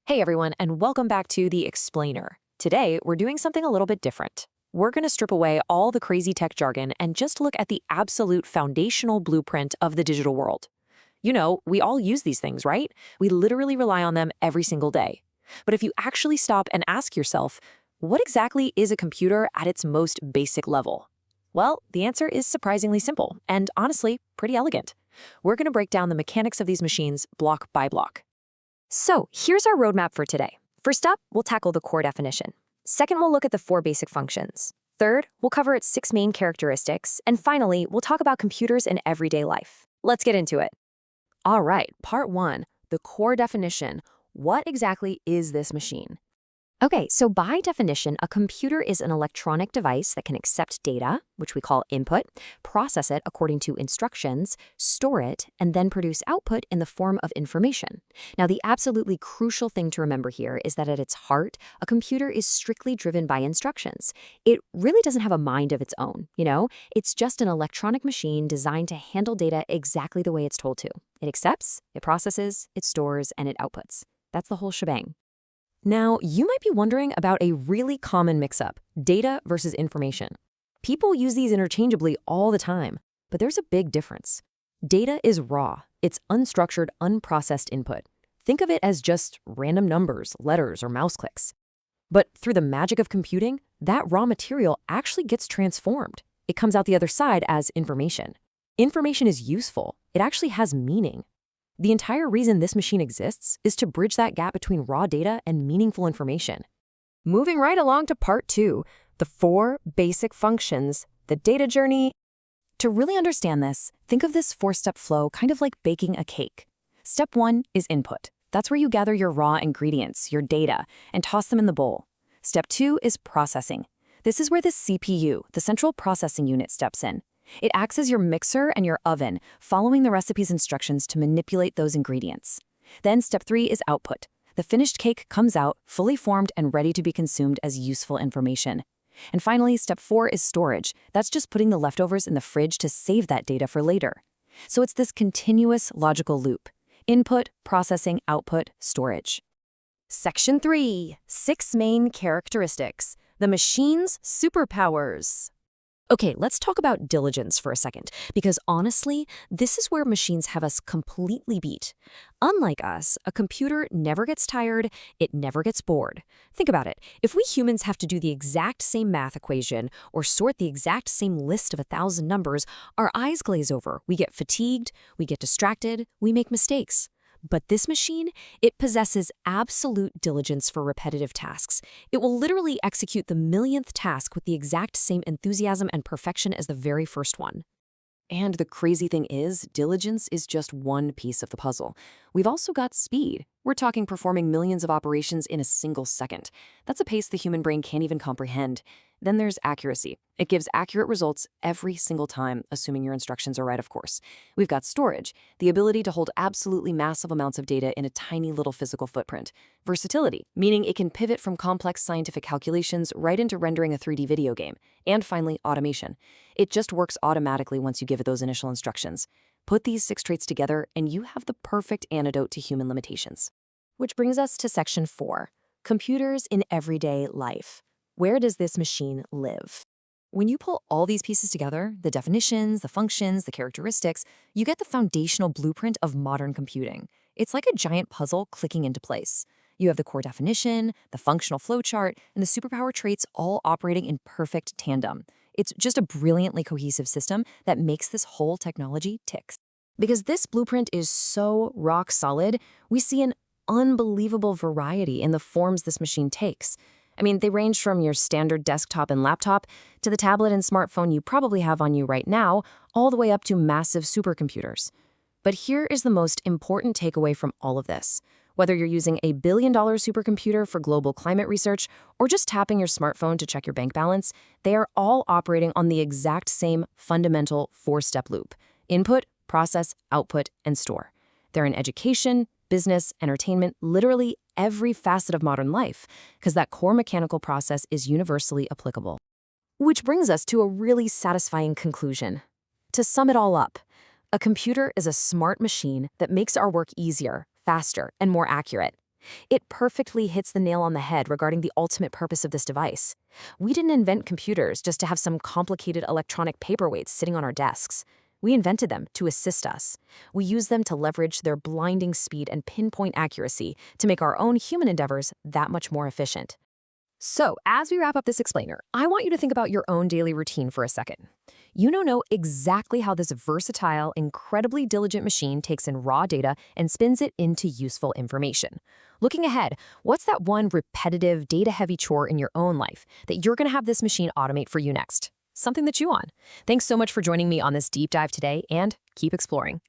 Hey everyone, and welcome back to The Explainer. Today, we're doing something a little bit different. We're going to strip away all the crazy tech jargon and just look at the absolute foundational blueprint of the digital world. You know, we all use these things, right? We literally rely on them every single day. But if you actually stop and ask yourself, what exactly is a computer at its most basic level? Well, the answer is surprisingly simple and honestly, pretty elegant. We're going to break down the mechanics of these machines block by block. So here's our roadmap for today. First up, we'll tackle the core definition. Second, we'll look at the 4 basic functions. Third, we'll cover its 6 main characteristics. And finally, we'll talk about computers in everyday life. Let's get into it. All right, part 1, the core definition. What exactly is this machine? Okay, so by definition, a computer is an electronic device that can accept data, which we call input, process it according to instructions, store it, and then produce output in the form of information. Now, the absolutely crucial thing to remember here is that at its heart, a computer is strictly driven by instructions. It really doesn't have a mind of its own, It's just an electronic machine designed to handle data exactly the way it's told to. It accepts, it processes, it stores, and it outputs. That's the whole shebang. Now, you might be wondering about a really common mix-up, data versus information. People use these interchangeably all the time, but there's a big difference. Data is raw. It's unstructured, unprocessed input. Think of it as just random numbers, letters, or mouse clicks. But through the magic of computing, that raw material actually gets transformed. It comes out the other side as information. Information is useful. It actually has meaning. The entire reason this machine exists is to bridge that gap between raw data and meaningful information. Moving right along to part 2, the 4 basic functions, the data journey. To really understand this, think of this 4-step flow kind of like baking a cake. Step 1 is input. That's where you gather your raw ingredients, your data, and toss them in the bowl. Step 2 is processing. This is where the CPU, the central processing unit, steps in. It acts as your mixer and your oven, following the recipe's instructions to manipulate those ingredients. Then step 3 is output. The finished cake comes out, fully formed and ready to be consumed as useful information. And finally, step 4 is storage. That's just putting the leftovers in the fridge to save that data for later. So it's this continuous logical loop. Input, processing, output, storage. Section 3, 6 main characteristics. The machine's superpowers. Okay, let's talk about diligence for a second, because honestly, this is where machines have us completely beat. Unlike us, a computer never gets tired, it never gets bored. Think about it. If we humans have to do the exact same math equation or sort the exact same list of 1,000 numbers, our eyes glaze over, we get fatigued, we get distracted, we make mistakes. But this machine, it possesses absolute diligence for repetitive tasks. It will literally execute the millionth task with the exact same enthusiasm and perfection as the very first one. And the crazy thing is, diligence is just one piece of the puzzle. We've also got speed. We're talking performing millions of operations in a single second. That's a pace the human brain can't even comprehend. Then there's accuracy. It gives accurate results every single time, assuming your instructions are right, of course. We've got storage, the ability to hold absolutely massive amounts of data in a tiny little physical footprint. Versatility, meaning it can pivot from complex scientific calculations right into rendering a 3D video game. And finally, automation. It just works automatically once you give it those initial instructions. Put these 6 traits together, and you have the perfect antidote to human limitations. Which brings us to section 4, computers in everyday life. Where does this machine live? When you pull all these pieces together, the definitions, the functions, the characteristics, you get the foundational blueprint of modern computing. It's like a giant puzzle clicking into place. You have the core definition, the functional flowchart, and the superpower traits all operating in perfect tandem. It's just a brilliantly cohesive system that makes this whole technology tick. Because this blueprint is so rock solid, we see an unbelievable variety in the forms this machine takes. I mean, they range from your standard desktop and laptop to the tablet and smartphone you probably have on you right now, all the way up to massive supercomputers. But here is the most important takeaway from all of this. Whether you're using a billion-dollar supercomputer for global climate research or just tapping your smartphone to check your bank balance, they are all operating on the exact same fundamental 4-step loop: input, process, output, and store. They're in education, business, entertainment, literally every facet of modern life, because that core mechanical process is universally applicable. Which brings us to a really satisfying conclusion. To sum it all up, a computer is a smart machine that makes our work easier, faster, and more accurate. It perfectly hits the nail on the head regarding the ultimate purpose of this device. We didn't invent computers just to have some complicated electronic paperweights sitting on our desks. We invented them to assist us. We use them to leverage their blinding speed and pinpoint accuracy to make our own human endeavors that much more efficient. So, as we wrap up this explainer, I want you to think about your own daily routine for a second. You know exactly how this versatile, incredibly diligent machine takes in raw data and spins it into useful information. Looking ahead, what's that one repetitive, data-heavy chore in your own life that you're going to have this machine automate for you next? Something to chew on. Thanks so much for joining me on this deep dive today, and keep exploring.